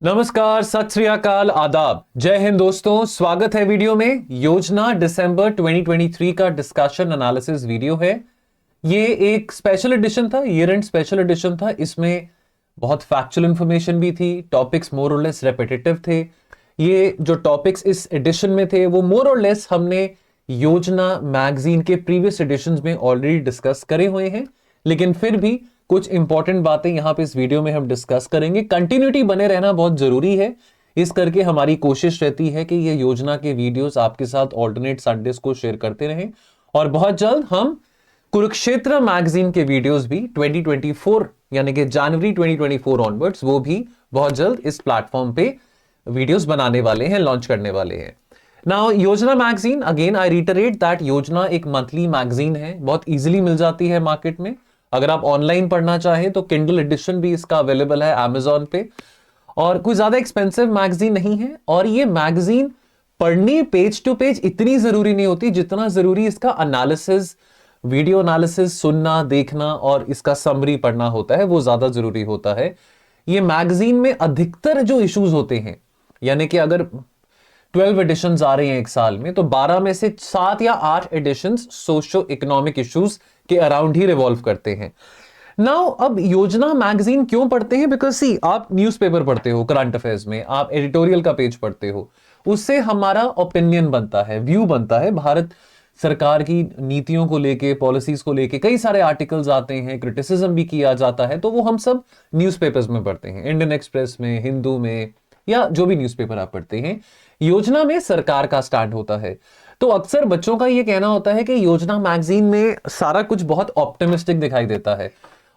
नमस्कार, सत श्री अकाल, आदाब, जय हिंद दोस्तों। स्वागत है वीडियो में। योजना दिसंबर 2023 का डिस्कशन एनालिसिस वीडियो है। ये एक स्पेशल एडिशन था, ईयर एंड स्पेशल एडिशन था। इसमें बहुत फैक्चुअल इंफॉर्मेशन भी थी, topics more or less repetitive थे। ये जो टॉपिक्स इस एडिशन में थे वो मोर और लेस हमने योजना मैगजीन के प्रीवियस एडिशंस में ऑलरेडी डिस्कस करे हुए हैं, लेकिन फिर भी कुछ इंपॉर्टेंट बातें यहां पे इस वीडियो में हम डिस्कस करेंगे। कंटिन्यूटी बने रहना बहुत जरूरी है, इस करके हमारी कोशिश रहती है कि ये योजना के वीडियोस आपके साथ ऑल्टरनेट संडेज को शेयर करते रहें। और बहुत जल्द हम कुरुक्षेत्र मैगजीन के वीडियोस भी 2024 यानी कि जनवरी 2024 ऑनवर्ड्स वो भी बहुत जल्द इस प्लेटफॉर्म पे वीडियोस बनाने वाले हैं, लॉन्च करने वाले हैं। नाउ योजना मैगजीन, अगेन आई रिटरेट दैट योजना एक मंथली मैगजीन है, बहुत इजीली मिल जाती है मार्केट में। अगर आप ऑनलाइन पढ़ना चाहें तो किंडल एडिशन भी इसका अवेलेबल है अमेजॉन पे, और कोई ज्यादा एक्सपेंसिव मैगजीन नहीं है। और ये मैगजीन पढ़नी पेज टू पेज इतनी जरूरी नहीं होती जितना जरूरी इसका एनालिसिस, वीडियो एनालिसिस सुनना, देखना और इसका समरी पढ़ना होता है, वो ज्यादा जरूरी होता है। ये मैगजीन में अधिकतर जो इश्यूज होते हैं, यानी कि अगर 12 एडिशंस आ रही हैं एक साल में, तो 12 में से 7 या 8 एडिशंस सोशो इकोनॉमिक इश्यूज के अराउंड ही रिवॉल्व करते हैं। नाउ अब योजना मैगजीन क्यों पढ़ते हैं? बिकॉज सी, आप न्यूज़पेपर पढ़ते हो करंट अफेयर्स में, आप एडिटोरियल का पेज पढ़ते हो, उससे हमारा ओपिनियन बनता है, व्यू बनता है। भारत सरकार की नीतियों को लेके, पॉलिसीज को लेके कई सारे आर्टिकल्स आते हैं, क्रिटिसिज्म भी किया जाता है, तो वो हम सब न्यूज़पेपर्स में पढ़ते हैं, इंडियन एक्सप्रेस में, हिंदू में, या जो भी न्यूज़पेपर आप पढ़ते हैं। योजना में सरकार का स्टैंड होता है। तो अक्सर बच्चों का यह कहना होता है कि योजना मैगजीन में सारा कुछ बहुत ऑप्टिमिस्टिक दिखाई देता है।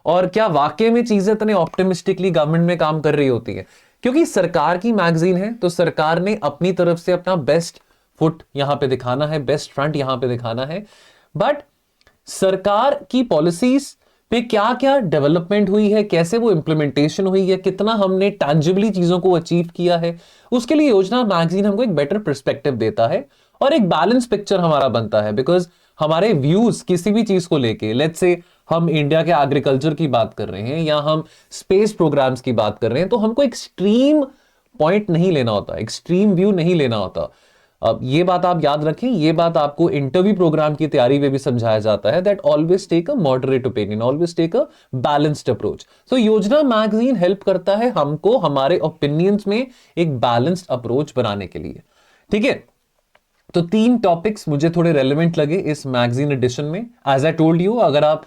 और क्या वाकई में चीजें इतने ऑप्टिमिस्टिकली गवर्नमेंट में काम कर रही होती है? क्योंकि सरकार की मैगजीन है तो सरकार ने अपनी तरफ से अपना बेस्ट फुट यहां पे दिखाना है, बेस्ट फ्रंट यहां पे दिखाना है। बट सरकार की पॉलिसीज पे क्या क्या डेवलपमेंट हुई है, कैसे वो इंप्लीमेंटेशन हुई है, कितना हमने टैंजिबली चीजों को अचीव किया है, उसके लिए योजना मैगजीन हमको एक बेटर पर्सपेक्टिव देता है और एक बैलेंस पिक्चर हमारा बनता है। बिकॉज हमारे व्यूज किसी भी चीज को लेके, लेट्स से हम इंडिया के एग्रीकल्चर की बात कर रहे हैं या हम स्पेस प्रोग्राम्स की बात कर रहे हैं, तो हमको एक्सट्रीम पॉइंट नहीं लेना होता, एक्सट्रीम व्यू नहीं लेना होता। अब ये बात आप याद रखें, ये बात आपको इंटरव्यू प्रोग्राम की तैयारी में भी समझाया जाता है, that always take a moderate opinion, always take a balanced approach. तो योजना मैगजीन हेल्प करता है हमको हमारे ओपिनियंस में एक बैलेंस्ड अप्रोच बनाने के लिए। ठीक है, तो 3 टॉपिक्स मुझे थोड़े रेलेवेंट लगे इस मैगजीन एडिशन में। एज आई टोल्ड यू, अगर आप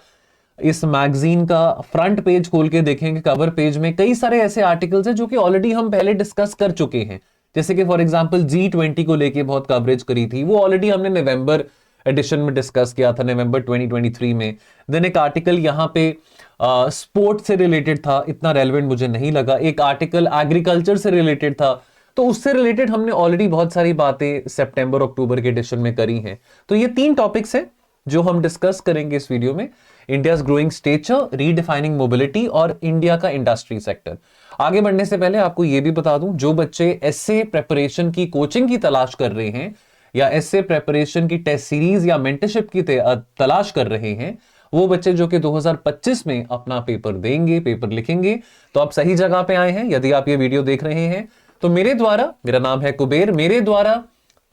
इस मैगजीन का फ्रंट पेज खोल के देखेंगे, कवर पेज में कई सारे ऐसे आर्टिकल्स हैं जो कि ऑलरेडी हम पहले डिस्कस कर चुके हैं। जैसे कि फॉर एग्जांपल G20 को लेके बहुत कवरेज करी थी, वो ऑलरेडी हमने नवंबर एडिशन में डिस्कस किया था, नवंबर 2023 में। देन एक आर्टिकल यहाँ पे स्पोर्ट्स से रिलेटेड था, इतना रेलेवेंट मुझे नहीं लगा। एक आर्टिकल एग्रीकल्चर से रिलेटेड था, तो उससे रिलेटेड हमने ऑलरेडी बहुत सारी बातें सितंबर अक्टूबर के एडिशन में करी हैं। तो ये 3 टॉपिक्स हैं जो हम डिस्कस करेंगे इस वीडियो में। India's growing stature, redefining mobility और इंडिया का इंडस्ट्री सेक्टर। आगे बढ़ने से पहले आपको यह भी बता दूं, जो बच्चे एसए प्रेपरेशन की कोचिंग की तलाश कर रहे हैं या एसए प्रेपरेशन की टेस्ट सीरीज या मेंटरशिप की तलाश कर रहे हैं, वो बच्चे जो कि 2025 में अपना पेपर देंगे, पेपर लिखेंगे, तो आप सही जगह पे आए हैं। यदि आप ये वीडियो देख रहे हैं तो मेरे द्वारा, मेरा नाम है कुबेर, मेरे द्वारा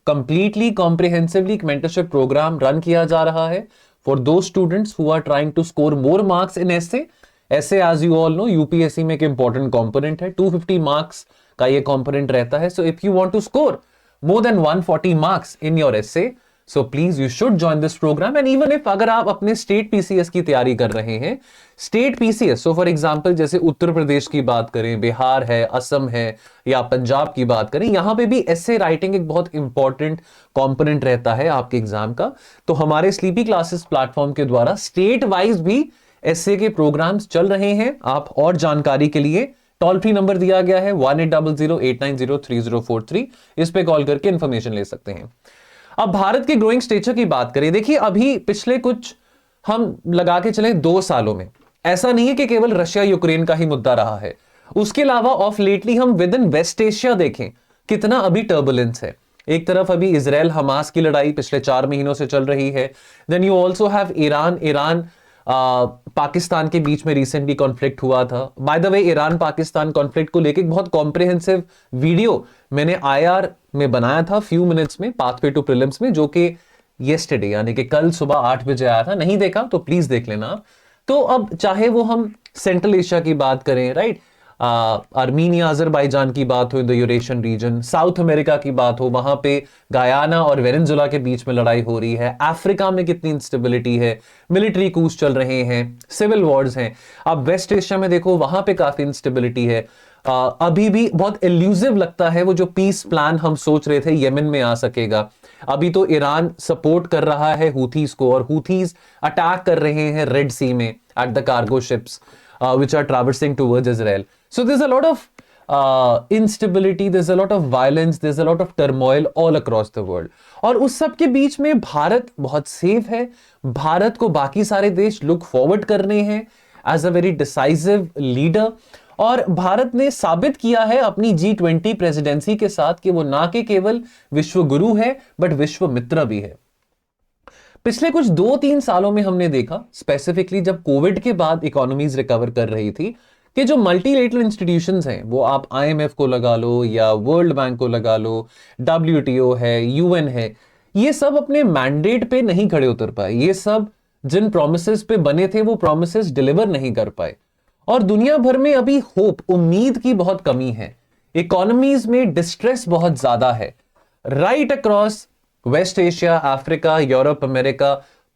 completely comprehensively mentorship program run किया जा रहा है फॉर दो students who are trying to score more marks in SA. ऐसे as you all know, UPSC में एक इंपॉर्टेंट कंपोनेंट है, 250 मार्क्स का ये कंपोनेंट रहता है। So if you want to score more than 140 marks in your essay, so please you should join this programme. And even if अगर आप अपने स्टेट पीसीएस की तैयारी कर रहे हैं, state PCS, so for example जैसे उत्तर प्रदेश की बात करें, बिहार है, असम है या पंजाब की बात करें, यहां पे भी एसे राइटिंग एक बहुत इंपॉर्टेंट कंपोनेंट रहता है आपके एग्जाम का। तो हमारे स्लीपी क्लासेस प्लेटफॉर्म के द्वारा स्टेट वाइज भी एसए के प्रोग्राम्स चल रहे हैं। आप और जानकारी के लिए टोल फ्री नंबर दिया गया है 1800890303, इस पे कॉल करके इंफॉर्मेशन ले सकते हैं। अब भारत के ग्रोइंग स्टेचर की बात करें, देखिए अभी पिछले कुछ हम लगा के चले 2 सालों में, ऐसा नहीं है कि केवल रशिया यूक्रेन का ही मुद्दा रहा है। उसके अलावा ऑफ लेटली हम विद इन वेस्ट एशिया देखें कितना अभी टर्बुलेंस है। एक तरफ अभी इजराइल हमास की लड़ाई पिछले 4 महीनों से चल रही है। Then you also have Iran Pakistan के बीच में रिसेंटली कॉन्फ्लिक्ट हुआ था। By the way, Iran Pakistan conflict को लेकर बहुत कॉम्प्रिहेंसिव वीडियो मैंने आईआर में बनाया था फ्यू मिनट्स में, पाथवे टू प्रीलिम्स में, जो कि येस्टरडे यानी कि कल सुबह 8 बजे आया था। नहीं देखा तो प्लीज देख लेना आप। तो अब चाहे वो हम सेंट्रल एशिया की बात करें, राइट, आर्मीनिया अजरबैजान की बात हो in the Eurasian region, South America की बात हो, वहां पे गयाना और वेनेजुला के बीच में लड़ाई हो रही है, अफ्रीका में कितनी इंस्टेबिलिटी है, मिलिट्री कूच चल रहे हैं, सिविल वॉर्स हैं। अब वेस्ट एशिया में देखो, वहां पे काफी इंस्टेबिलिटी है। अभी भी बहुत एल्यूसिव लगता है वो जो पीस प्लान हम सोच रहे थे यमन में आ सकेगा। अभी तो ईरान सपोर्ट कर रहा है हूथीज को, और हूथीज अटैक कर रहे हैं रेड सी में at the cargo ships which are traversing towards Israel. So there's a lot of instability, there's a lot of violence, there's a lot of turmoil all across the world. और उस सब के बीच में भारत बहुत सेफ है। भारत को बाकी सारे देश लुक फॉरवर्ड कर रहे हैं as a very decisive leader, और भारत ने साबित किया है अपनी G20 प्रेसिडेंसी के साथ कि वो ना के केवल विश्व गुरु है बट विश्व मित्र भी है। पिछले कुछ 2-3 सालों में हमने देखा, स्पेसिफिकली जब कोविड के बाद इकोनॉमीज रिकवर कर रही थी, कि जो मल्टीलेटरल इंस्टीट्यूशंस हैं, वो आप आईएमएफ को लगा लो या वर्ल्ड बैंक को लगा लो, डब्ल्यूटीओ है, यूएन है, ये सब अपने मैंडेट पे नहीं खड़े उतर पाए। ये सब जिन प्रोमिसेस पे बने थे वो प्रोमिसेस डिलीवर नहीं कर पाए, और दुनिया भर में अभी होप, उम्मीद की बहुत कमी है। इकोनॉमीज में डिस्ट्रेस बहुत ज्यादा है right across west Asia, Africa, Europe, America,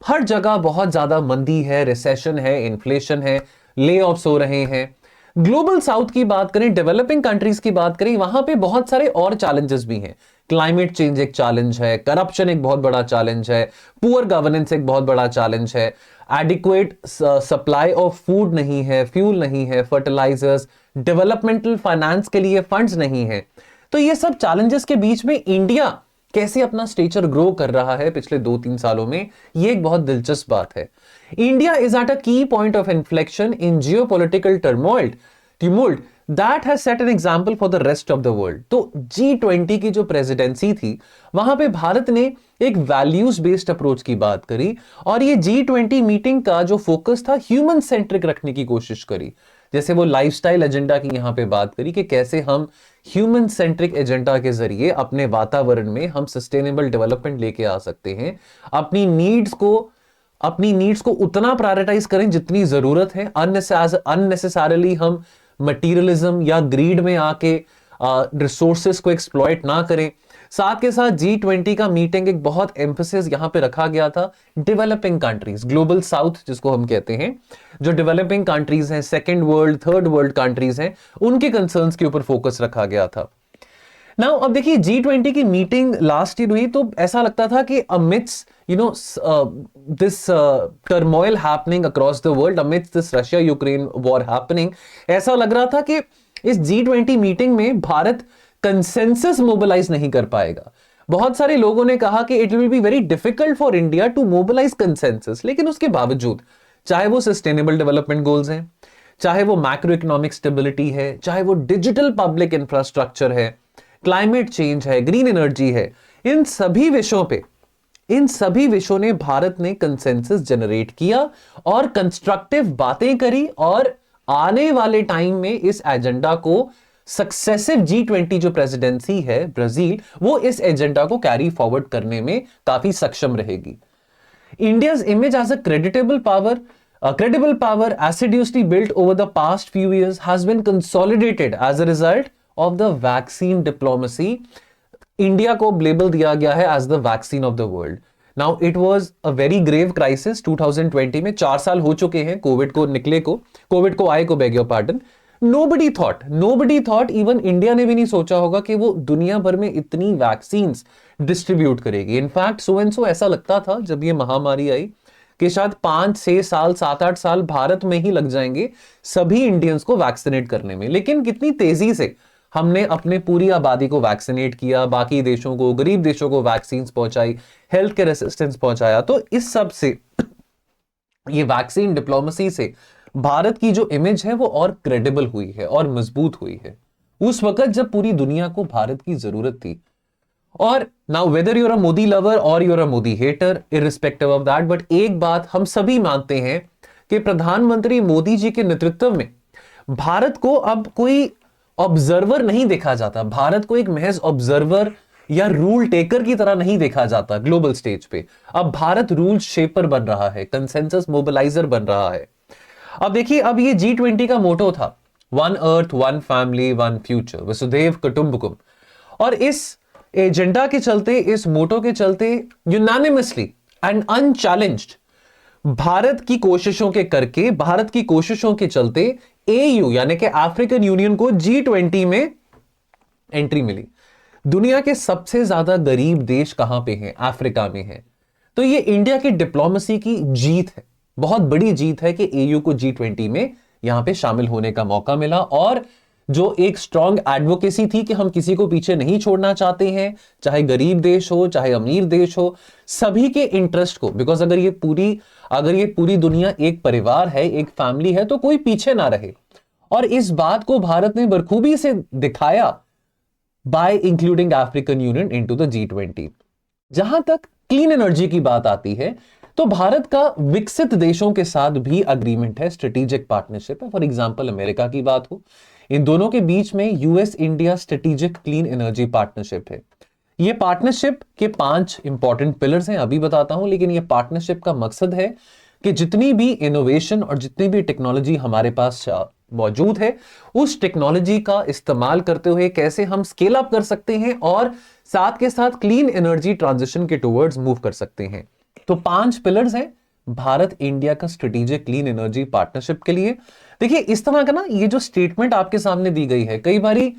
हर जगह बहुत ज्यादा मंदी है, रिसेशन है, इन्फ्लेशन है, ले ऑफ्स हो रहे हैं। ग्लोबल साउथ की बात करें, डेवलपिंग कंट्रीज की बात करें, वहां पे बहुत सारे और चैलेंजेस भी हैं। क्लाइमेट चेंज एक चैलेंज है, करप्शन एक बहुत बड़ा चैलेंज है, पुअर गवर्नेंस एक बहुत बड़ा चैलेंज है, एडिक्वेट सप्लाई ऑफ फूड नहीं है, फ्यूल नहीं है, फर्टिलाइजर्स, डेवलपमेंटल फाइनेंस के लिए फंड्स नहीं है। तो ये सब चैलेंजेस के बीच में इंडिया कैसे अपना स्टेचर ग्रो कर रहा है पिछले 2-3 सालों में, ये एक बहुत दिलचस्प बात है। इंडिया इज एट अ की point of inflection in geopolitical tumult that has set an example for the rest of the world. तो G20 की जो प्रेसिडेंसी थी, वहां पे भारत ने एक वैल्यूज बेस्ड अप्रोच की बात करी, और ये G20 मीटिंग का जो फोकस था ह्यूमन सेंट्रिक रखने की कोशिश करी। जैसे वो लाइफस्टाइल एजेंडा की यहां पे बात करी कि कैसे हम ह्यूमन सेंट्रिक एजेंडा के जरिए अपने वातावरण में हम सस्टेनेबल डेवलपमेंट लेके आ सकते हैं, अपनी नीड्स को उतना प्रायोरिटाइज करें जितनी जरूरत है, अननेसेसरली हम मटीरियलिज्म या ग्रीड में आके रिसोर्सेस को एक्सप्लॉइट ना करें। साथ के साथ G20 का मीटिंग एक बहुत एम्फेसिस यहां पे रखा गया था डेवलपिंग कंट्रीज, ग्लोबल साउथ जिसको हम कहते हैं, जो डेवलपिंग कंट्रीज हैं, second world, third world countries हैं, उनके कंसर्न्स के ऊपर फोकस रखा गया था। नाउ अब देखिए, G20 की मीटिंग लास्ट ईयर हुई तो ऐसा लगता था कि amidst this turmoil happening across the world, amidst this Russia Ukraine war happening, ऐसा लग रहा था कि इस G20 मीटिंग में भारत कंसेंसस मोबिलाइज नहीं कर पाएगा। बहुत सारे लोगों ने कहा कि it will be very difficult for India to mobilise consensus, लेकिन उसके बावजूद चाहे वो सस्टेनेबल डेवलपमेंट गोल्स हैं, चाहे वो मैक्रो इकोनॉमिक स्टेबिलिटी है, चाहे वो डिजिटल पब्लिक इंफ्रास्ट्रक्चर है, क्लाइमेट चेंज है, ग्रीन एनर्जी है, इन सभी विषयों ने भारत ने कंसेंसस जनरेट किया और कंस्ट्रक्टिव बातें करी, और आने वाले टाइम में इस एजेंडा को सक्सेसिव G20 जो प्रेसिडेंसी है ब्राजील, वो इस एजेंडा को कैरी फॉरवर्ड करने में काफी सक्षम रहेगी। India's image as a credible power assiduously built over the past few years has been consolidated as a result of the vaccine diplomacy. India को लेबल दिया गया है as the vaccine of the world. Now it was a very grave crisis 2020 में, 4 साल हो चुके हैं Covid को आए को, bag your pardon. Nobody thought, even India ने भी नहीं सोचा होगा कि वो दुनिया भर में इतनी वैक्सीन्स डिस्ट्रीब्यूट करेगी। इनफैक्ट सो ऐसा लगता था जब ये महामारी आई कि शायद 5-6 साल, 7-8 साल भारत में ही लग जाएंगे सभी इंडियंस को वैक्सीनेट करने में। लेकिन कितनी तेजी से हमने अपने पूरी आबादी को वैक्सीनेट किया, बाकी देशों को, गरीब देशों को वैक्सीन पहुंचाई, हेल्थ केयर असिस्टेंस पहुंचाया। तो इस सब से, ये वैक्सीन डिप्लोमेसी से भारत की जो इमेज है वो और क्रेडिबल हुई है और मजबूत हुई है उस वक्त जब पूरी दुनिया को भारत की जरूरत थी। और now whether you're a Modi lover or you're a Modi hater, irrespective of that, but एक बात हम सभी मानते हैं कि प्रधानमंत्री मोदी जी के नेतृत्व में भारत को अब कोई ऑब्जर्वर नहीं देखा जाता, भारत को एक महज ऑब्जर्वर या रूल टेकर की तरह नहीं देखा जाता ग्लोबल स्टेज पे। अब भारत रूल शेपर बन रहा है, कंसेंसस मोबिलाइजर बन रहा है। अब देखिए, अब ये G20 का मोटो था one earth one family one future वसुधैव कुटुंबकम, और इस एजेंडा के चलते, इस मोटो के चलते यूनानिमसली एंड अनचैलेंज्ड भारत की कोशिशों के करके, भारत की कोशिशों के चलते AU यानी कि अफ्रीकन यूनियन को G20 में एंट्री मिली। दुनिया के सबसे ज्यादा गरीब देश कहां पे हैं? अफ्रीका में है। तो ये इंडिया की डिप्लोमेसी की जीत है, बहुत बड़ी जीत है कि AU को G20 में यहां पे शामिल होने का मौका मिला। और जो एक स्ट्रांग एडवोकेसी थी कि हम किसी को पीछे नहीं छोड़ना चाहते हैं, चाहे गरीब देश हो चाहे अमीर देश हो, सभी के इंटरेस्ट को, बिकॉज अगर ये पूरी दुनिया एक परिवार है, एक फैमिली है, तो कोई पीछे ना रहे। और इस बात को भारत ने बखूबी से दिखाया bye including African union into the G20। जहां तक क्लीन एनर्जी की बात आती है, तो भारत का विकसित देशों के साथ भी अग्रीमेंट है, स्ट्रेटेजिक पार्टनरशिप है। फॉर एग्जांपल अमेरिका की बात हो, इन दोनों के बीच में US India strategic clean energy partnership है। ये पार्टनरशिप के 5 इंपॉर्टेंट पिलर्स हैं, अभी बताता हूं। लेकिन ये पार्टनरशिप का मकसद है कि जितनी भी इनोवेशन और जितनी भी टेक्नोलॉजी हमारे पास मौजूद है, उस टेक्नोलॉजी का इस्तेमाल करते हुए कैसे हम स्केल अप कर सकते हैं और साथ के साथ क्लीन एनर्जी ट्रांजिशन के टुवर्ड्स मूव कर सकते हैं। तो 5 पिलर्स हैं भारत इंडिया का स्ट्रेटेजिक क्लीन एनर्जी पार्टनरशिप के लिए। देखिए, इस तरह का ना ये जो स्टेटमेंट आपके सामने दी गई है, कई बारी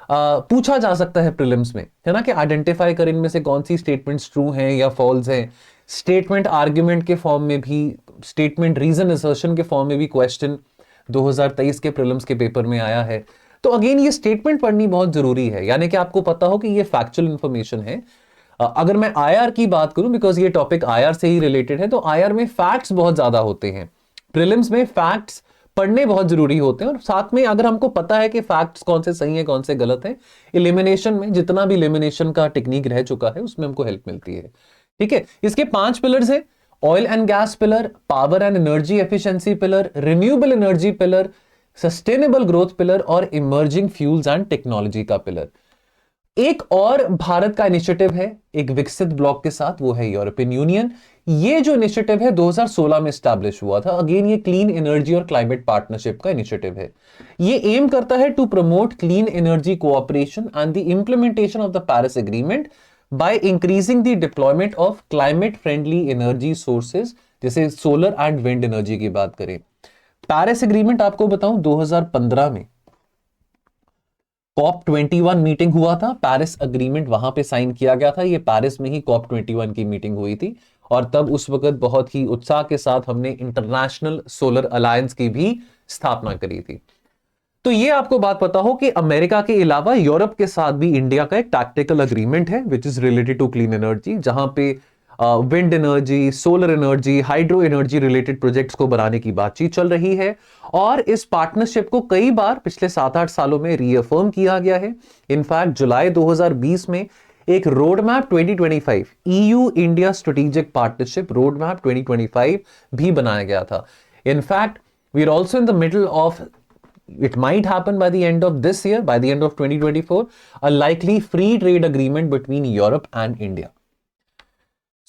पूछा जा सकता है प्रीलिम्स में, है ना, कि आइडेंटिफाई कर इनमें से कौन सी स्टेटमेंट्स ट्रू हैं या फॉल्स हैं। स्टेटमेंट आर्ग्यूमेंट के फॉर्म में भी, स्टेटमेंट रीजन असर्शन के फॉर्म में भी क्वेश्चन 2023 के प्रीलिम्स के पेपर में आया है। तो अगेन ये स्टेटमेंट पढ़नी बहुत जरूरी है, यानी कि आपको पता हो कि ये फैक्चुअल इंफॉर्मेशन है। अगर मैं IR की बात करूं, बिकॉज ये टॉपिक IR से ही रिलेटेड है, तो IR में फैक्ट्स बहुत ज्यादा होते हैं। प्रीलिम्स में फैक्ट्स पढ़ने बहुत जरूरी होते हैं, और साथ में अगर हमको पता है कि फैक्ट्स कौन से सही है कौन से गलत है, एलिमिनेशन में जितना भी एलिमिनेशन का टेक्निक रह चुका है उसमें हमको हेल्प मिलती है। ठीक है, इसके 5 पिलर्स है। Oil and gas pillar, power and energy efficiency pillar, renewable energy pillar, sustainable growth pillar और इमर्जिंग फ्यूल्स एंड टेक्नोलॉजी का पिलर। एक और भारत का इनिशिएटिव है एक विकसित ब्लॉक के साथ, वो है यूरोपियन यूनियन। ये जो इनिशिएटिव है 2016 में स्टैब्लिश हुआ था। अगेन ये क्लीन एनर्जी और क्लाइमेट पार्टनरशिप का इनिशिएटिव है। ये एम करता है to promote clean energy cooperation and the implementation of the Paris agreement by increasing the deployment of climate friendly energy sources, जैसे सोलर एंड विंड एनर्जी की बात करें। पेरिस एग्रीमेंट आपको बताऊं 2015 में COP21 मीटिंग हुआ था, पेरिस एग्रीमेंट वहां पे साइन किया गया था। ये पेरिस में ही COP21 की मीटिंग हुई थी, और तब उस वक्त बहुत ही उत्साह के साथ हमने इंटरनेशनल सोलर अलायंस की भी स्थापना करी थी। तो ये आपको बात पता हो कि अमेरिका के अलावा यूरोप के साथ भी इंडिया का एक टैक्टिकल एग्रीमेंट है which is related to clean energy, जहां पे wind energy, solar energy, hydro energy related projects को बनाने की बातचीत चल रही है। और इस पार्टनरशिप को कई बार पिछले 7-8 सालों में रीअफर्म किया गया है। इनफैक्ट जुलाई 2020 में एक road map 2025 EU India strategic partnership road map 2025 भी बनाया गया था। In fact we are also in the middle of, it might happen by the end of this year, by the end of 2024, a likely free trade agreement between Europe and India.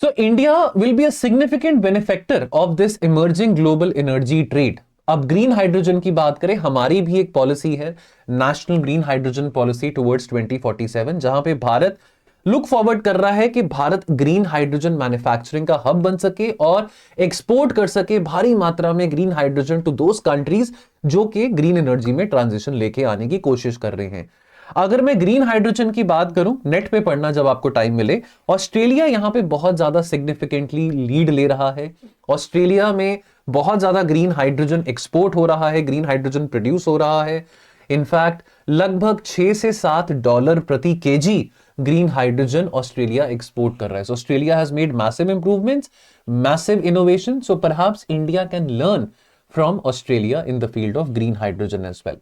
So India will be a significant benefactor of this emerging global energy trade. अब green hydrogen की बात करें, हमारी भी एक policy है, national green hydrogen policy towards 2047, जहां पे भारत लुक फॉरवर्ड कर रहा है कि भारत ग्रीन हाइड्रोजन मैन्युफैक्चरिंग का हब बन सके और एक्सपोर्ट कर सके भारी मात्रा में green hydrogen to those countries जो कि ग्रीन एनर्जी में ट्रांजिशन लेके आने की कोशिश कर रहे हैं। अगर मैं ग्रीन हाइड्रोजन की बात करूं, नेट पे पढ़ना जब आपको टाइम मिले, ऑस्ट्रेलिया यहां पे बहुत ज्यादा सिग्निफिकेंटली लीड ले रहा है। ऑस्ट्रेलिया में बहुत ज्यादा ग्रीन हाइड्रोजन एक्सपोर्ट हो रहा है, ग्रीन हाइड्रोजन प्रोड्यूस हो रहा है। इनफैक्ट लगभग 6 से 7 डॉलर प्रति KG green hydrogen Australia export कर रहा है। So Australia has made massive improvements, massive innovation. So perhaps India can learn from Australia in the field of green hydrogen as well.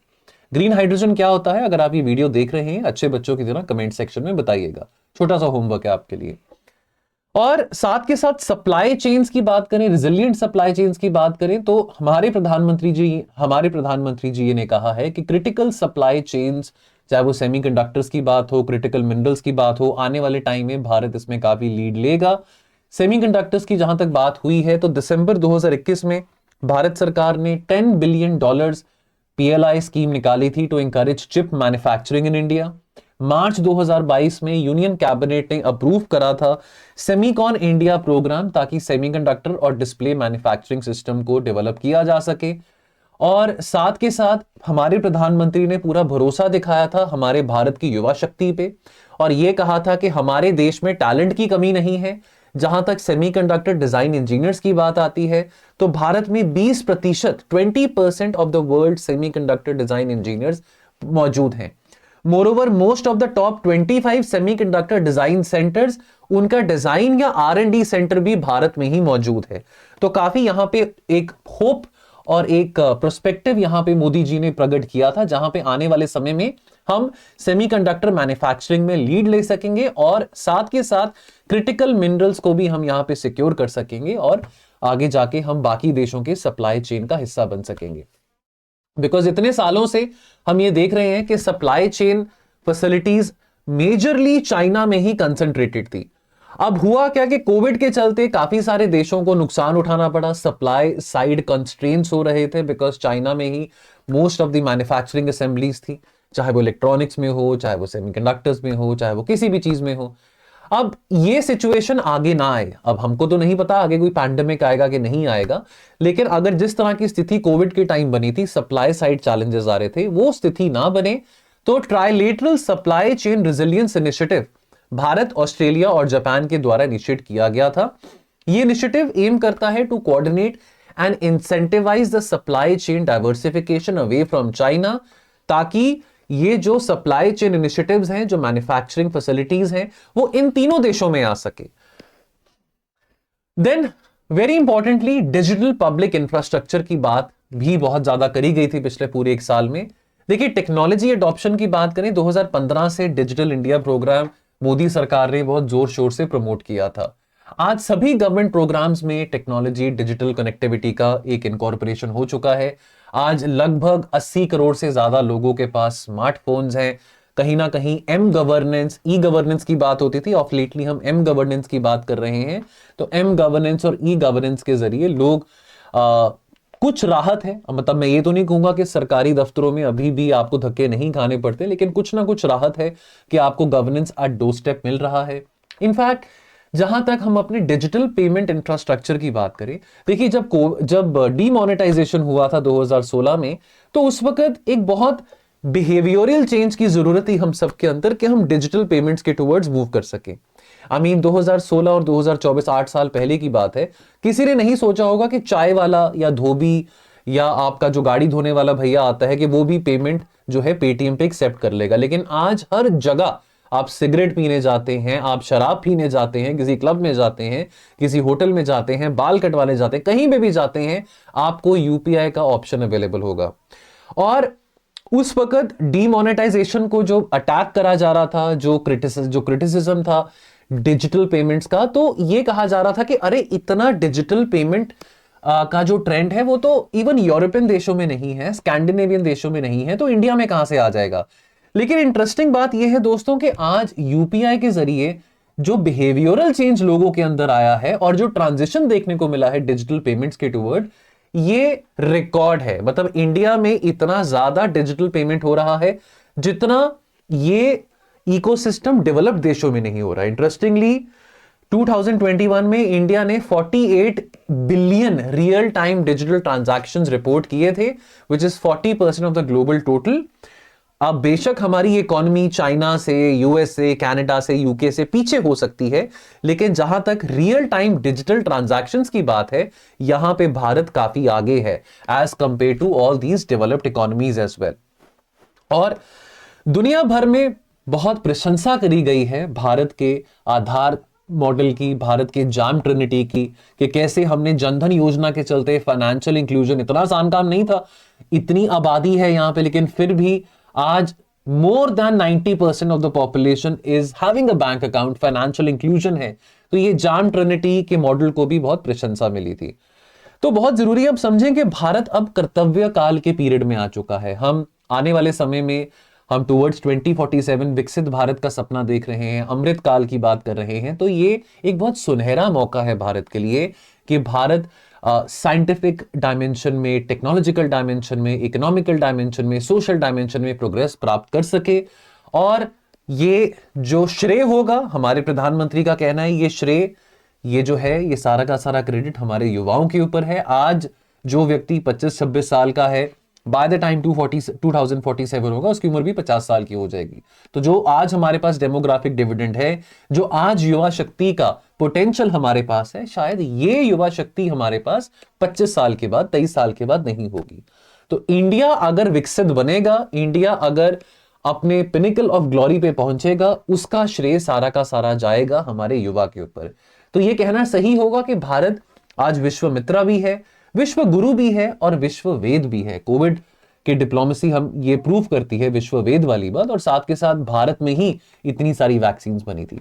Green hydrogen क्या होता है? अगर आप ये वीडियो देख रहे हैं अच्छे बच्चों की तरह कमेंट सेक्शन में बताइएगा, छोटा सा होमवर्क है आपके लिए। और साथ के साथ सप्लाई चेन्स की बात करें, रिजिलियंट सप्लाई चेन्स की बात करें, तो हमारे प्रधानमंत्री जी ने कहा है कि क्रिटिकल सप्लाई चेन्स, चाहे वो सेमीकंडक्टर्स की बात हो, क्रिटिकल मिनरल्स की बात हो, आने वाले टाइम में भारत इसमें काफी लीड लेगा। सेमीकंडक्टर्स की जहां तक बात हुई है तो दिसंबर 2021 में भारत सरकार ने $10 बिलियन पीएलआई स्कीम निकाली थी to encourage chip manufacturing in India. March 2022 में यूनियन कैबिनेट ने अप्रूव करा था सेमीकॉन इंडिया प्रोग्राम, ताकि सेमीकंडक्टर और डिस्प्ले मैन्युफैक्चरिंग सिस्टम को डेवलप किया जा सके। और साथ के साथ हमारे प्रधानमंत्री ने पूरा भरोसा दिखाया था हमारे भारत की युवा शक्ति पे, और यह कहा था कि हमारे देश में टैलेंट की कमी नहीं है। जहां तक सेमीकंडक्टर डिजाइन इंजीनियर्स की बात आती है तो भारत में 20%, 20% of the world semiconductor design engineers मौजूद हैं। Moreover most of the top 25 semiconductor design centres, उनका डिजाइन या R&D सेंटर भी भारत में ही मौजूद है। तो काफी यहां पे एक होप और एक प्रोस्पेक्टिव यहां पे मोदी जी ने प्रकट किया था, जहां पे आने वाले समय में हम सेमीकंडक्टर मैन्युफैक्चरिंग में लीड ले सकेंगे और साथ के साथ क्रिटिकल मिनरल्स को भी हम यहां पे सिक्योर कर सकेंगे और आगे जाके हम बाकी देशों के सप्लाई चेन का हिस्सा बन सकेंगे। बिकॉज इतने सालों से हम ये देख रहे हैं कि supply chain facilities majorly China में ही कंसंट्रेटेड थी। अब हुआ क्या कि कोविड के चलते काफी सारे देशों को नुकसान उठाना पड़ा, सप्लाई साइड कंस्ट्रेंट्स हो रहे थे, बिकॉज चाइना में ही most of the manufacturing assemblies थी, चाहे वो इलेक्ट्रॉनिक्स में हो, चाहे वो सेमीकंडक्टर्स में हो, चाहे वो किसी भी चीज में हो। अब ये सिचुएशन आगे ना आए, अब हमको तो नहीं पता आगे कोई पैंडेमिक आएगा कि नहीं आएगा, लेकिन अगर जिस तरह की स्थिति कोविड के टाइम बनी थी, सप्लाई साइड चैलेंजेस आ रहे थे, वो स्थिति ना बने, तो trilateral supply chain resilience initiative Bharat, Australia और जापान के द्वारा इनिशिएट किया गया था। यह इनिशिएटिव एम करता है to coordinate and incentivise the supply chain diversification away from China, ताकि ये जो सप्लाई चेन इनिशिएटिव्स हैं, जो मैन्युफैक्चरिंग फैसिलिटीज हैं, वो इन तीनों देशों में आ सके। Then very importantly digital public infrastructure की बात भी बहुत ज्यादा करी गई थी पिछले पूरे एक साल में। देखिए, टेक्नोलॉजी एडॉप्शन की बात करें, 2015 से डिजिटल इंडिया प्रोग्राम मोदी सरकार ने बहुत जोर शोर से प्रमोट किया था। आज सभी गवर्नमेंट प्रोग्राम्स में टेक्नोलॉजी, डिजिटल कनेक्टिविटी का एक इनकॉर्पोरेशन हो चुका है। आज लगभग 80 करोड़ से ज्यादा लोगों के पास स्मार्टफोन्स हैं। कहीं ना कहीं एम गवर्नेंस, ई गवर्नेंस की बात होती थी, ऑफ लेटली हम एम गवर्नेंस की बात कर रहे हैं। तो एम गवर्नेंस और ई गवर्नेंस के जरिए लोग कुछ राहत है, मतलब मैं ये तो नहीं कहूंगा कि सरकारी दफ्तरों में अभी भी आपको धक्के नहीं खाने पड़ते, लेकिन कुछ ना कुछ राहत है कि आपको गवर्नेंस एट डोरस्टेप मिल रहा है। इनफैक्ट जहां तक हम अपने डिजिटल पेमेंट इंफ्रास्ट्रक्चर की बात करें, देखिए जब डीमोनेटाइजेशन हुआ था 2016 में, तो उस वक्त एक बहुत बिहेवियरल चेंज की जरूरत थी हम सबके अंदर कि हम डिजिटल पेमेंट्स के टुवर्ड्स मूव कर सके। 2016 और 2024, 8 साल पहले की बात है, किसी ने नहीं सोचा होगा कि चाय वाला या धोबी या आपका जो गाड़ी धोने वाला भैया आता है कि वो भी पेमेंट जो है पेटीएम पे एक्सेप्ट कर लेगा। लेकिन आज हर जगह आप सिगरेट पीने जाते हैं, आप शराब पीने जाते हैं, किसी क्लब में जाते हैं, किसी होटल में जाते हैं, बाल कटवाने जाते हैं, कहीं पे भी जाते हैं, आपको यूपीआई का ऑप्शन अवेलेबल होगा। और उस वक्त डीमोनेटाइजेशन को जो अटैक करा जा रहा था, जो क्रिटिसिज्म था डिजिटल पेमेंट्स का, तो ये कहा जा रहा था कि अरे इतना डिजिटल पेमेंट का जो ट्रेंड है वो तो इवन यूरोपियन देशों में नहीं है, स्कैंडिनेवियन देशों में नहीं है, तो इंडिया में कहां से आ जाएगा। लेकिन इंटरेस्टिंग बात यह है दोस्तों कि आज यूपीआई के जरिए जो बिहेवियरल चेंज लोगों के अंदर आया है और जो ट्रांजिशन देखने को मिला है डिजिटल पेमेंट्स के टुवर्ड, ये रिकॉर्ड है। मतलब इंडिया में इतना ज्यादा डिजिटल पेमेंट हो रहा है जितना ये इकोसिस्टम डेवलप्ड देशों में नहीं हो रहा। इंटरेस्टिंगली 2021 में इंडिया ने 48 billion real time digital transactions report किए थे, which is 40% of the global total. अब बेशक हमारी इकोनॉमी चाइना से, यूएसए, कनाडा से, यूके से पीछे हो सकती है, लेकिन जहां तक रियल टाइम डिजिटल ट्रांजैक्शंस की बात है, यहां पे भारत काफी आगे है as compared to all these developed economies as well. और दुनिया भर में बहुत प्रशंसा करी गई है भारत के आधार मॉडल की, भारत के जाम ट्रिनिटी की, कि कैसे हमने जनधन योजना के चलते फाइनेंशियल इंक्लूजन, इतना आसान काम नहीं था, इतनी आबादी है यहां पे, लेकिन फिर भी आज more than 90% of the population is having a bank account, financial inclusion है। तो ये जाम ट्रिनिटी के मॉडल को भी बहुत प्रशंसा मिली थी। तो बहुत जरूरी है अब समझें कि भारत अब कर्तव्य काल के पीरियड में आ चुका है। हम आने वाले समय में हम टुवर्ड्स 2047 विकसित भारत का सपना देख रहे हैं, अमृत काल की बात कर रहे हैं। तो ये एक बहुत सुनहरा मौका है भारत के लिए कि भारत साइंटिफिक डायमेंशन में, टेक्नोलॉजिकल डायमेंशन में, इकोनॉमिकल डायमेंशन में, सोशल डायमेंशन में प्रोग्रेस प्राप्त कर सके। और ये जो श्रेय होगा, हमारे प्रधानमंत्री का कहना है, ये श्रेय, ये जो है, ये सारा का सारा क्रेडिट हमारे युवाओं के ऊपर है। आज जो व्यक्ति 25-26 साल का है, बाय द टाइम 2047 होगा, उसकी उम्र भी 50 साल की हो जाएगी। तो जो आज हमारे पास डेमोग्राफिक डिविडेंड है, जो आज युवा शक्ति का पोटेंशियल हमारे पास है, शायद ये युवा शक्ति हमारे पास 25 साल के बाद, 23 साल के बाद नहीं होगी। तो इंडिया अगर विकसित बनेगा, इंडिया अगर अपने पिनिकल ऑफ ग्लोरी पे पहुंचेगा, उसका श्रेय सारा का सारा जाएगा हमारे युवा के ऊपर। तो यह कहना सही होगा कि भारत आज विश्व मित्र भी है, विश्व गुरु भी है और विश्व वेद भी है। कोविड की डिप्लोमेसी हम ये प्रूव करती है, विश्व वेद वाली बात, और साथ के साथ भारत में ही इतनी सारी वैक्सीन बनी थी।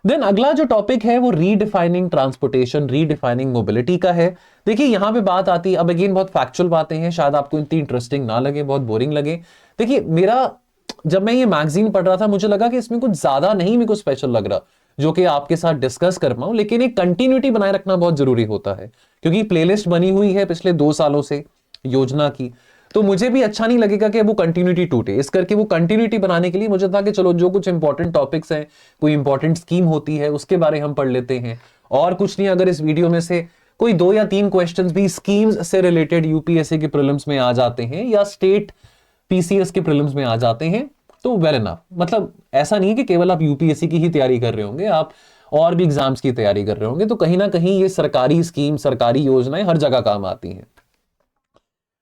देन अगला जो टॉपिक है वो रीडिफाइनिंग ट्रांसपोर्टेशन, रीडिफाइनिंग मोबिलिटी का है। देखिए यहां पे बात आती है, अब अगेन बहुत फैक्चुअल बातें हैं, शायद आपको इतनी इंटरेस्टिंग ना लगे, बहुत बोरिंग लगे। देखिए जब मैं ये मैगजीन पढ़ रहा था, मुझे लगा कि इसमें कुछ ज्यादा नहीं, मेरे को स्पेशल लग रहा जो कि आपके साथ डिस्कस कर पाऊं, लेकिन एक कंटिन्यूटी बनाए रखना बहुत जरूरी होता है, क्योंकि प्लेलिस्ट बनी हुई है पिछले 2 सालों से योजना की। तो मुझे भी अच्छा नहीं लगेगा कि वो कंटिन्यूटी टूटे। इस करके वो कंटिन्यूटी बनाने के लिए मुझे था कि चलो जो कुछ इंपॉर्टेंट टॉपिक्स हैं, कोई इंपॉर्टेंट स्कीम होती है, उसके बारे हम पढ़ लेते हैं। और कुछ नहीं, अगर इस वीडियो में से कोई 2 या 3 क्वेश्चंस भी स्कीम्स से रिलेटेड यूपीएससी के प्रीलिम्स में आ जाते हैं या स्टेट पीसीएस के प्रीलिम्स में आ जाते हैं, तो वेल एनफ। मतलब ऐसा नहीं है कि केवल आप यूपीएससी की ही तैयारी कर रहे होंगे, आप और भी एग्जाम्स की तैयारी कर रहे होंगे। तो कहीं ना कहीं ये सरकारी स्कीम, सरकारी योजनाएं हर जगह काम आती हैं।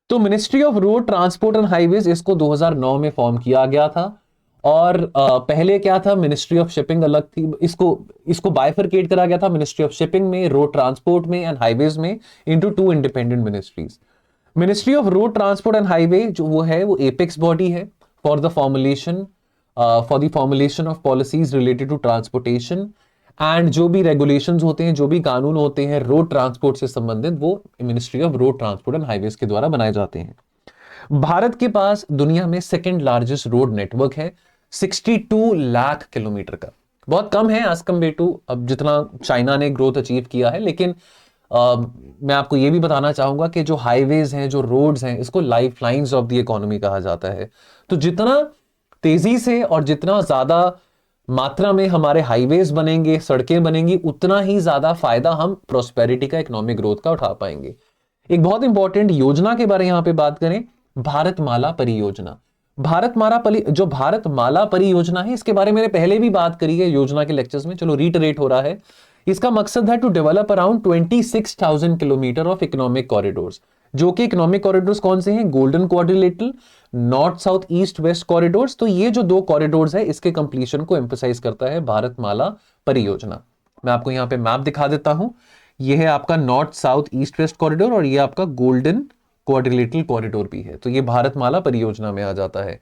तो ministry of road transport and highways, इसको 2009 में फॉर्म किया गया था। और पहले क्या था, मिनिस्ट्री ऑफ शिपिंग अलग थी, इसको बाइफरकेट करा गया था, मिनिस्ट्री ऑफ शिपिंग में, रोड ट्रांसपोर्ट में एंड हाईवेज में, into 2 independent ministries. Ministry of road transport and highway जो वो है, वो एपेक्स बॉडी है for the formulation of policies related to transportation. And जो भी रेगुलेशंस होते हैं, जो भी कानून होते हैं रोड ट्रांसपोर्ट से संबंधित, वो ministry of road transport and highways के द्वारा बनाए जाते हैं। भारत के पास दुनिया में सेकंड लार्जेस्ट रोड नेटवर्क है, 62 लाख किलोमीटर का। बहुत कम है एज कम्पेयर टू अब जितना चाइना ने ग्रोथ अचीव किया है। लेकिन मैं आपको यह भी बताना चाहूंगा कि जो हाईवेज हैं, जो रोड्स हैं, इसको life lines of the economy कहा जाता है। तो जितना तेजी से और जितना ज्यादा मात्रा में हमारे हाईवेज बनेंगे, सड़कें बनेंगी, उतना ही ज्यादा फायदा हम प्रोस्पेरिटी का, इकोनॉमिक ग्रोथ का उठा पाएंगे। एक बहुत इंपॉर्टेंट योजना के बारे में यहां पे बात करें, भारतमाला परियोजना। जो भारतमाला परियोजना है, इसके बारे में मैंने पहले भी बात करी है योजना के लेक्चर्स में, चलो रीटरेट हो रहा है। इसका मकसद है to develop around 26,000 kilometre of economic corridors. जो कि इकोनॉमिक कॉरिडोर्स कौन से हैं? Golden quadrilateral, north south east west corridors. तो ये जो 2 कॉरिडोर्स है, इसके कंप्लीशन को एम्फसाइज करता है भारतमाला परियोजना। मैं आपको यहां पे मैप दिखा देता हूं। ये है आपका north south east west corridor और ये आपका गोल्डन क्वाड्रिलेटरल कॉरिडोर भी है। तो ये भारतमाला परियोजना में आ जाता है।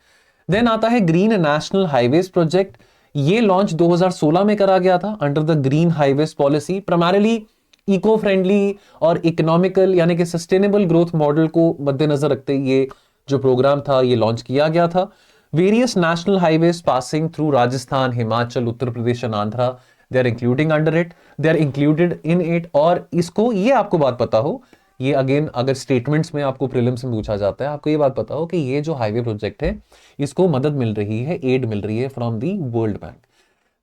देन आता है ग्रीन नेशनल हाईवेज प्रोजेक्ट। ये लॉन्च 2016 में करा गया था under the green highways policy. Primarily eco friendly और इकोनॉमिकल यानी कि सस्टेनेबल ग्रोथ मॉडल को मद्देनजर रखते ये जो प्रोग्राम था ये लॉन्च किया गया था। Various national highways passing through Rajasthan, Himachal, Uttar Pradesh and Andhra, they are included in it. और इसको ये आपको बात पता हो, ये अगेन अगर स्टेटमेंट्स में आपको प्रीलिम्स में पूछा जाता है, आपको ये बात पता हो कि ये जो हाईवे प्रोजेक्ट है इसको मदद मिल रही है, एड मिल रही है from the world bank.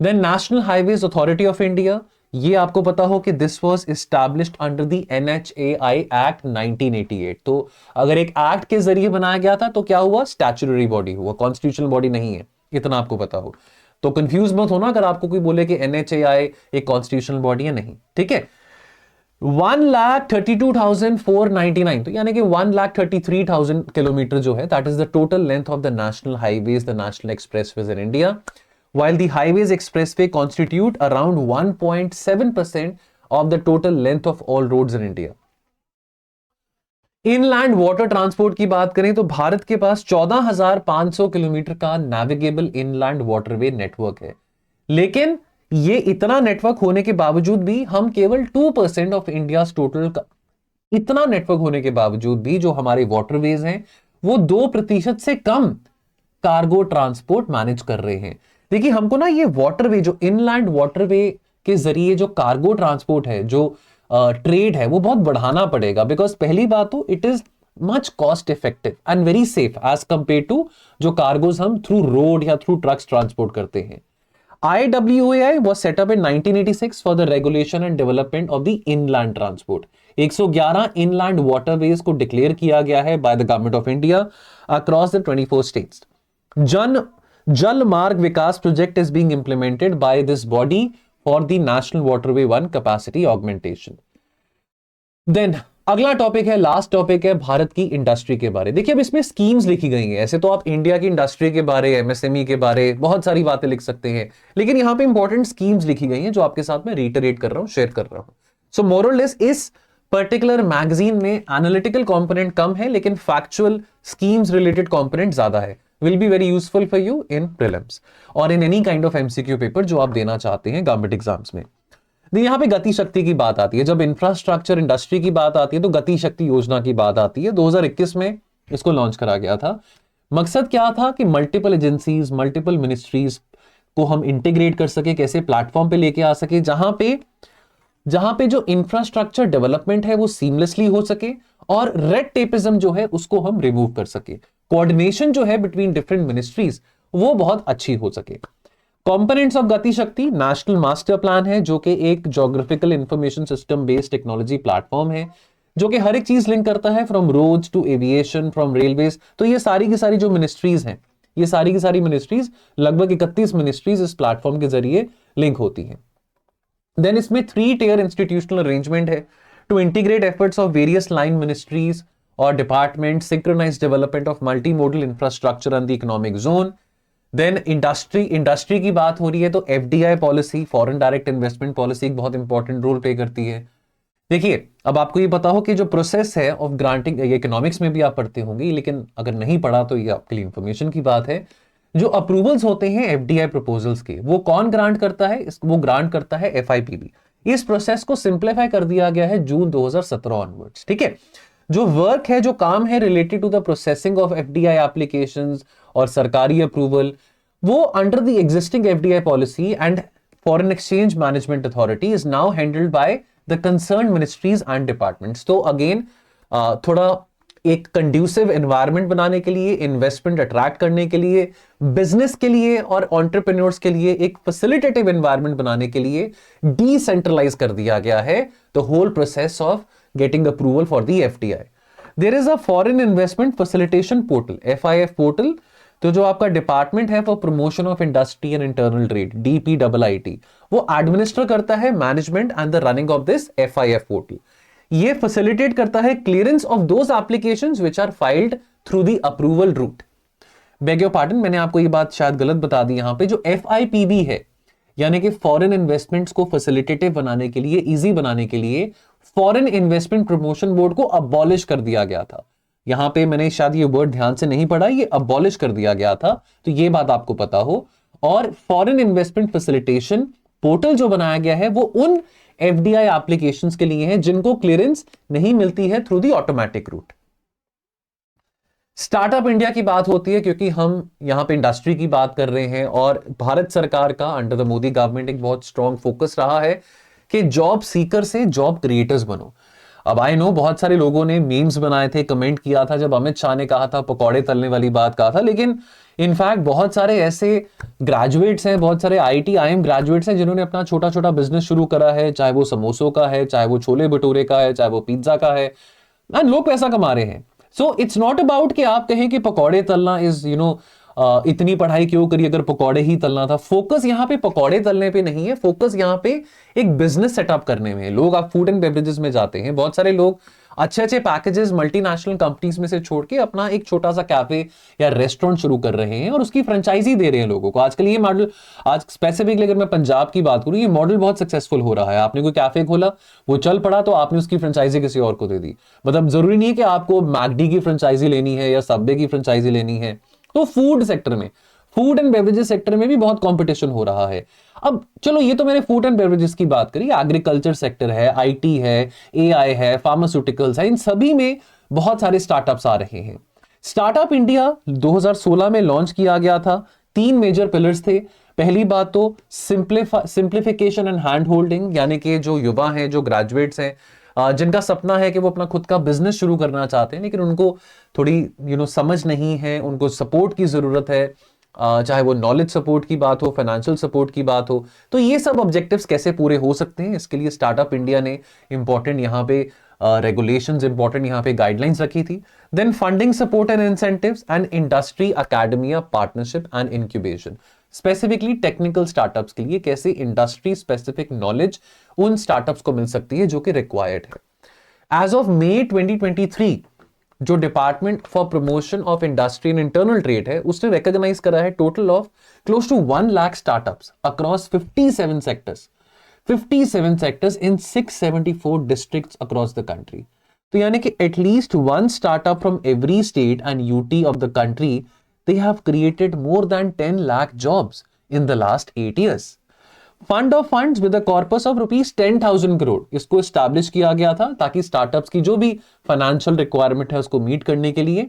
Then national highways authority of India, ये आपको पता हो कि this was established under the NHAI act 1988। तो अगर एक एक्ट के जरिए बनाया गया था तो क्या हुआ? स्टैट्यूटरी बॉडी हुआ, कॉन्स्टिट्यूशनल बॉडी नहीं है, इतना आपको पता हो। तो कंफ्यूज मत होना अगर आपको कोई बोले कि NHAI एक कॉन्स्टिट्यूशनल बॉडी है, नहीं, ठीक है। 1,32,499, तो यानी कि 1,33,000 किलोमीटर जो है, that is the total length of the national highways, the national expressways in India, while the highways expressway constitute around 1.7% of the total length of all roads in India. Inland water transport की बात करें तो भारत के पास 14,500 kilometre का navigable inland waterway network है। लेकिन ये इतना नेटवर्क होने के बावजूद भी हम केवल 2% ऑफ इंडिया टोटल का, इतना नेटवर्क होने के बावजूद भी जो हमारे वाटरवेज हैं वो 2% से कम कार्गो ट्रांसपोर्ट मैनेज कर रहे हैं। देखिए हमको ना ये वाटरवे, जो इनलैंड वाटरवे के जरिए जो कार्गो ट्रांसपोर्ट है, जो ट्रेड है, वो बहुत बढ़ाना पड़ेगा। बिकॉज पहली बात तो it is much cost effective and very safe as compared to जो कार्गोज हम थ्रू रोड या थ्रू ट्रक्स ट्रांसपोर्ट करते हैं। IWAI was set up in 1986 for the regulation and development of the inland transport. 111 inland waterways को declare किया गया है by the government of India across the 24 states. जल मार्ग विकास project is being implemented by this body for the National Waterway 1 capacity augmentation. Then अगला topic है, last topic है भारत की इंडस्ट्री के बारे। देखिए अब इसमें स्कीम्स लिखी गई हैं। ऐसे तो आप इंडिया की इंडस्ट्री के बारे, MSME के बारे बहुत सारी बातें लिख सकते हैं, लेकिन यहां पे इंपॉर्टेंट स्कीम्स लिखी गई हैं जो आपके साथ में रिटरेट कर रहा हूं, शेयर कर रहा हूं। सो मोर और लेस इस पर्टिकुलर मैगजीन में एनालिटिकल कंपोनेंट कम है, लेकिन फैक्चुअल स्कीम्स रिलेटेड कंपोनेंट ज्यादा है। Will be very useful for you in prelims और in any kind of MCQ paper जो आप देना चाहते हैं गवर्नमेंट एग्जाम्स में। यहां पे गति शक्ति की बात आती है। जब इंफ्रास्ट्रक्चर इंडस्ट्री की बात आती है तो गति शक्ति योजना की बात आती है। 2021 में इसको लॉन्च करा गया था। मकसद क्या था कि मल्टीपल एजेंसीज, मल्टीपल मिनिस्ट्रीज को हम इंटीग्रेट कर सके, कैसे प्लेटफॉर्म पे लेके आ सके जहां पे जो इंफ्रास्ट्रक्चर डेवलपमेंट है वो सीमलेसली हो सके और रेड टेपिज्म जो है उसको हम रिमूव कर सके, कोऑर्डिनेशन जो है बिटवीन डिफरेंट मिनिस्ट्रीज वो बहुत अच्छी हो सके। कंपोनेंट्स ऑफ गति शक्ति नेशनल मास्टर प्लान है जो कि एक geographical information system based technology platform है जो कि हर एक चीज लिंक करता है, from roads to aviation, from railways. तो ये सारी की सारी जो मिनिस्ट्रीज हैं, ये सारी की सारी मिनिस्ट्रीज, लगभग 31 मिनिस्ट्रीज इस प्लेटफॉर्म के जरिए लिंक होती हैं। देन इसमें 3 टियर इंस्टीट्यूशनल अरेंजमेंट है to integrate efforts of various line ministries और department, synchronise development of multi modal infrastructure and the economic zone. Then industry की बात हो रही है तो FDI policy, foreign direct investment policy एक बहुत इंपॉर्टेंट रोल प्ले करती है। देखिए अब आपको ये पता हो कि जो प्रोसेस है ऑफ ग्रांटिंग, ये इकोनॉमिक्स में भी आप पढ़ते होंगे, लेकिन अगर नहीं पढ़ा तो ये आपके लिए इंफॉर्मेशन की बात है। जो अप्रूवल्स होते हैं FDI प्रपोजल्स के, वो कौन ग्रांट करता है? वो ग्रांट करता है FIPB। इस प्रोसेस को सिंप्लीफाई कर दिया गया है जून 2017 ऑनवर्ड्स। ठीक है, जो वर्क है, जो काम है related to the processing of FDI applications और सरकारी अप्रूवल, वो under the existing FDI policy and foreign exchange management authority is now handled by the concern ministries and departments. तो अगेन थोड़ा एक कंड्यूसिव एनवायरनमेंट बनाने के लिए, इन्वेस्टमेंट अट्रैक्ट करने के लिए, बिजनेस के लिए और एंटरप्रेन्योर्स के लिए एक फैसिलिटेटिव एनवायरनमेंट बनाने के लिए डिसेंट्रलाइज कर दिया गया है the whole process of getting approval for the FDI. There is a foreign investment facilitation portal, FIF portal, तो जो आपका डिपार्टमेंट है for promotion of industry and internal trade, DPIIT, वो एडमिनिस्टर करता है management and the running of this FIF portal. ये facilitate करता है clearance of those applications which are filed through the approval route. Beg your pardon, मैंने आपको ये बात शायद गलत बता दी। यहां पे जो FIPB है, यानी कि फॉरेन इन्वेस्टमेंट्स को फैसिलिटेटिव बनाने के लिए, इजी बनाने के लिए फॉरेन इन्वेस्टमेंट प्रमोशन बोर्ड को अबॉलिश कर दिया गया था। यहां पे मैंने शायद ये वर्ड ध्यान से नहीं पढ़ा, ये अबॉलिश कर दिया गया था, तो ये बात आपको पता हो। और फॉरेन इन्वेस्टमेंट फैसिलिटेशन पोर्टल जो बनाया गया है वो उन FDI एप्लीकेशंस के लिए है जिनको क्लियरेंस नहीं मिलती है through the automatic route. Startup India की बात होती है क्योंकि हम यहां पे इंडस्ट्री की बात कर रहे हैं और भारत सरकार का अंडर द मोदी गवर्नमेंट एक बहुत स्ट्रॉन्ग फोकस रहा है कि जॉब सीकर से जॉब क्रिएटर्स बनो। अब आई नो बहुत सारे लोगों ने मीम्स बनाए थे, कमेंट किया था जब अमित शाह ने कहा था, पकौड़े तलने वाली बात कहा था, लेकिन इनफैक्ट बहुत सारे ऐसे ग्रेजुएट्स हैं, बहुत सारे IIT IIM ग्रेजुएट्स हैं जिन्होंने अपना छोटा छोटा बिजनेस शुरू करा है, चाहे वो समोसों का है, चाहे वो छोले भटूरे का है, चाहे वो पिज्जा का है, एंड लोग पैसा कमा रहे हैं। सो इट्स नॉट अबाउट कि आप कहें कि पकौड़े तलना इज इतनी पढ़ाई क्यों करी अगर पकौड़े ही तलना था। फोकस यहां पे पकौड़े तलने पे नहीं है, फोकस यहां पे एक बिजनेस सेटअप करने में। लोग आप फूड एंड बेवरेजेस में जाते हैं, बहुत सारे लोग अच्छे अच्छे पैकेजेस मल्टीनेशनल कंपनीज में से छोड़ के अपना एक छोटा सा कैफे या रेस्टोरेंट शुरू कर रहे हैं और उसकी फ्रेंचाइजी दे रहे हैं लोगों को। आजकल ये मॉडल, आज स्पेसिफिकली अगर मैं पंजाब की बात करूं, ये मॉडल बहुत सक्सेसफुल हो रहा है। आपने कोई कैफे खोला, वो चल पड़ा, तो आपने उसकी फ्रेंचाइजी किसी और को दे दी। मतलब जरूरी नहीं है कि आपको मैकडी की फ्रेंचाइजी लेनी है या सबवे की फ्रेंचाइजी लेनी है। तो फूड सेक्टर में फूड एंड बेवरेजेस सेक्टर में भी बहुत कंपटीशन हो रहा है। अब चलो, ये तो मैंने फूड एंड बेवरेजेस की बात करी, एग्रीकल्चर सेक्टर है, आईटी है, एआई है, फार्मास्यूटिकल्स है, इन सभी में बहुत सारे स्टार्टअप्स आ रहे हैं। स्टार्टअप इंडिया 2016 में लॉन्च किया गया था। 3 मेजर पिलर्स थे। पहली बात तो सिंप्लीफिकेशन एंड हैंड होल्डिंग, यानी कि जो युवा हैं, जो ग्रेजुएट्स हैं, जिनका सपना है कि वो अपना खुद का बिजनेस शुरू करना चाहते हैं, लेकिन उनको थोड़ी समझ नहीं है, उनको सपोर्ट की जरूरत है, चाहे वो नॉलेज सपोर्ट की बात हो, फाइनेंशियल सपोर्ट की बात हो, तो ये सब ऑब्जेक्टिव्स कैसे पूरे हो सकते हैं, इसके लिए स्टार्टअप इंडिया ने इंपॉर्टेंट यहाँ पे रेगुलेशंस, इंपॉर्टेंट यहाँ पे गाइडलाइंस रखी थी। Then funding support and incentives and industry academia partnership and incubation, specifically technical startups के लिए कैसे इंडस्ट्री स्पेसिफिक नॉलेज उन स्टार्टअप्स को मिल सकती है जो कि रिक्वायर्ड है। एज ऑफ मई 2023 जो department for promotion of industry and internal trade है, उसने रिकॉग्नाइज करा है total of close to 1 lakh startups across 57 sectors, 57 sectors in 674 districts across the country. तो यानी कि at least 1 startup from every state and UT of the country, they have created more than 10 lakh jobs in the last 8 years. Fund of funds with a corpus of rupees 10,000 crore इसको establish किया गया था ताकि startups की जो भी financial requirement है उसको मीट करने के लिए।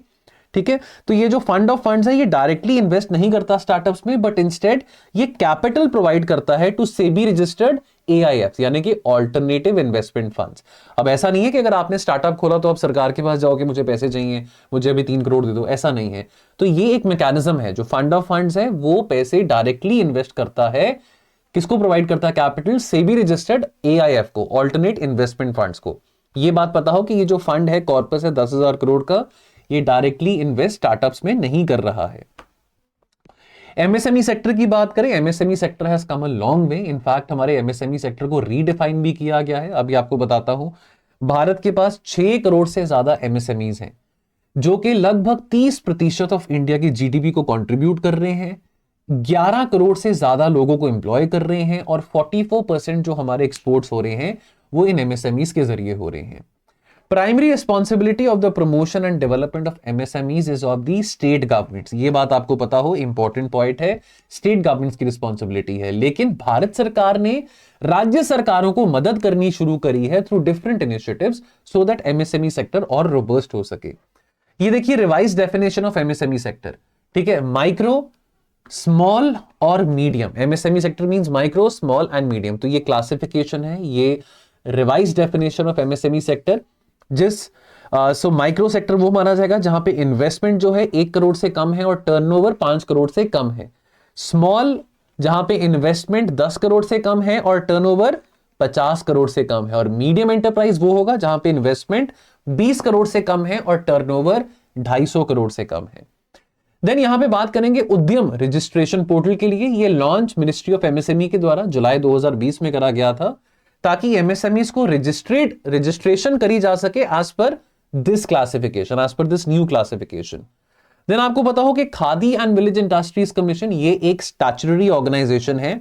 ठीक है, तो ये जो फंड ऑफ फंड्स है ये डायरेक्टली इन्वेस्ट नहीं करता स्टार्टअप्स में, बट इंस्टेड ये कैपिटल प्रोवाइड करता है टू सेबी रजिस्टर्ड AIFs, यानी कि ऑल्टरनेटिव इन्वेस्टमेंट फंड्स। अब ऐसा नहीं है कि अगर आपने स्टार्टअप खोला तो आप सरकार के पास जाओगे, मुझे पैसे चाहिए, मुझे अभी 3 करोड़ दे दो, ऐसा नहीं है। तो ये एक मैकेनिज्म है, जो फंड ऑफ फंड्स है वो पैसे डायरेक्टली इन्वेस्ट करता है, किसको प्रोवाइड करता है कैपिटल, सेबी रजिस्टर्ड AIF को, ऑल्टरनेट इन्वेस्टमेंट फंड्स को। ये बात पता हो कि ये जो फंड है, कॉर्पस है 10,000 करोड़ का, ये डायरेक्टली इन्वेस्ट स्टार्टअप्स में नहीं कर रहा है। MSME सेक्टर की बात करें, MSME sector has come a long way. In fact हमारे MSME सेक्टर को रीडिफाइन भी किया गया है। अभी आपको बताता हूं, भारत के पास 6 करोड़ से ज्यादा MSMEs हैं, जो कि लगभग 30% ऑफ इंडिया की GDP को कंट्रीब्यूट कर रहे हैं, 11 करोड़ से ज्यादा लोगों को एम्प्लॉय कर रहे हैं, और 44% जो हमारे एक्सपोर्ट्स हो रहे हैं वो इन MSMEs के जरिए हो रहे हैं। Primary responsibility of the promotion and development of MSMEs is of the state governments. ये बात आपको पता हो, इंपॉर्टेंट पॉइंट है, स्टेट गवर्नमेंट्स की रिस्पॉन्सिबिलिटी है। लेकिन भारत सरकार ने राज्य सरकारों को मदद करनी शुरू करी है through different initiatives, so that MSME sector और रोबस्ट हो सके। ये देखिए revise definition of MSME sector. ठीक है, माइक्रो, स्मॉल और medium. MSME sector means micro, small and medium. तो ये क्लासिफिकेशन है, ये revise definition of MSME sector. So micro sector वो माना जाएगा जहां पे इन्वेस्टमेंट जो है 1 करोड़ से कम है और टर्नओवर 5 करोड़ से कम है। स्मॉल जहां पे इन्वेस्टमेंट 10 करोड़ से कम है और टर्नओवर 50 करोड़ से कम है। और मीडियम एंटरप्राइज वो होगा जहां पे इन्वेस्टमेंट 20 करोड़ से कम है और टर्नओवर 250 करोड़ से कम है। देन यहां पे बात करेंगे उद्यम रजिस्ट्रेशन पोर्टल के लिए। ये लॉन्च मिनिस्ट्री ऑफ MSME के द्वारा जुलाई 2020 में करा गया था, ताकि MSMEs को रजिस्ट्रेशन करी जा सके as per this classification, as per this new classification. Then आपको पता हो कि Khadi and village industries commission ये एक स्टैट्यूटरी ऑर्गेनाइजेशन है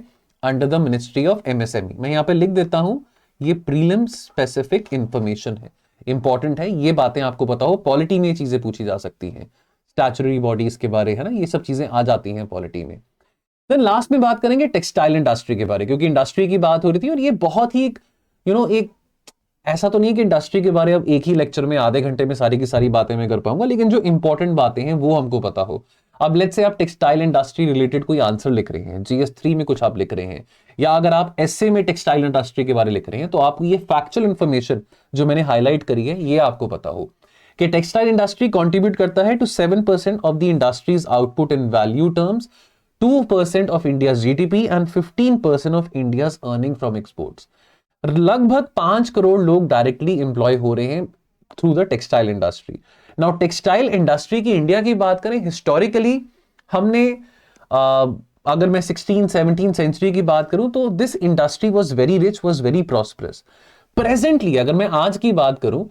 under the ministry of MSME। मैं यहां पे लिख देता हूं, ये प्रीलिम स्पेसिफिक इंफॉर्मेशन है, इंपॉर्टेंट है, ये बातें आपको पता हो, पॉलिटी में चीजें पूछी जा सकती हैं, स्टैट्यूटरी बॉडीज के बारे, है ना, ये सब चीजें आ जाती हैं पॉलिटी में। देन लास्ट में बात करेंगे टेक्सटाइल इंडस्ट्री के बारे, क्योंकि इंडस्ट्री की बात हो रही थी और ये बहुत ही एक ऐसा तो नहीं है कि इंडस्ट्री के बारे अब एक ही लेक्चर में आधे घंटे में सारी की सारी बातें मैं कर पाऊंगा, लेकिन जो इंपॉर्टेंट बातें हैं वो हमको पता हो। अब लेट्स से आप टेक्सटाइल इंडस्ट्री रिलेटेड कोई आंसर लिख रहे हैं, GS3 में कुछ आप लिख रहे हैं, या अगर आप एसए में टेक्सटाइल इंडस्ट्री के बारे लिख रहे हैं, तो आपको ये फैक्चुअल इंफॉर्मेशन जो मैंने हाईलाइट करी है ये आपको पता हो कि टेक्सटाइल इंडस्ट्री कंट्रीब्यूट करता है to 7% of the industry's output in value terms, 2% of India's GDP and 15% of India's earning from exports. लगभग 5 करोड़ लोग डायरेक्टली एम्प्लॉय हो रहे हैं through the textile industry. Now textile industry की इंडिया की बात करें, हिस्टोरिकली हमने अगर मैं 16-17 सेंचुरी की बात करूं तो this industry was very rich, was very prosperous. Presently अगर मैं आज की बात करूं,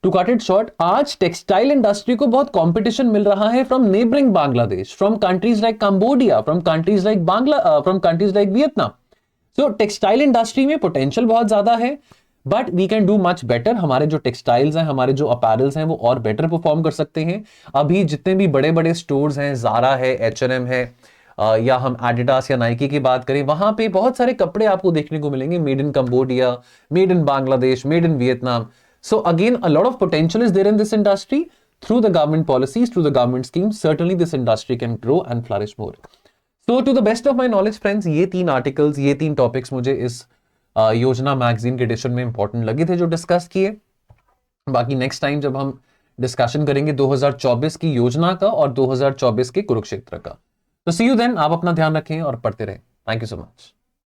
टू कट इट शॉर्ट, आज टेक्सटाइल इंडस्ट्री को बहुत कंपटीशन मिल रहा है from neighbouring Bangladesh, from countries like Cambodia, from countries like Vietnam. So textile industry में पोटेंशियल बहुत ज्यादा है, but we can do much better. हमारे जो टेक्सटाइल्स हैं, हमारे जो अपैरल्स हैं, वो और बेटर परफॉर्म कर सकते हैं। अभी जितने भी बड़े बड़े स्टोर्स हैं, ज़ारा है, H&M है, या हम एडिडास या नाइकी की बात करें, वहां पे बहुत सारे कपड़े आपको देखने को मिलेंगे made in Cambodia, made in Bangladesh, made in Vietnam. So again, a lot of potential is there in this industry. Through the government policies, through the government schemes, certainly this industry can grow and flourish more. So to the best of my knowledge, friends, ये 3 articles, ये 3 topics मुझे इस योजना magazine के addition में important लगे थे जो डिस्कस किए. बाकी नेक्स्ट टाइम जब हम डिस्कशन करेंगे 2024 की योजना का और 2024 के कुरुक्षेत्र का. तो सी यू देन. आप अपना ध्यान रखें और पढ़ते रहें. Thank you so much.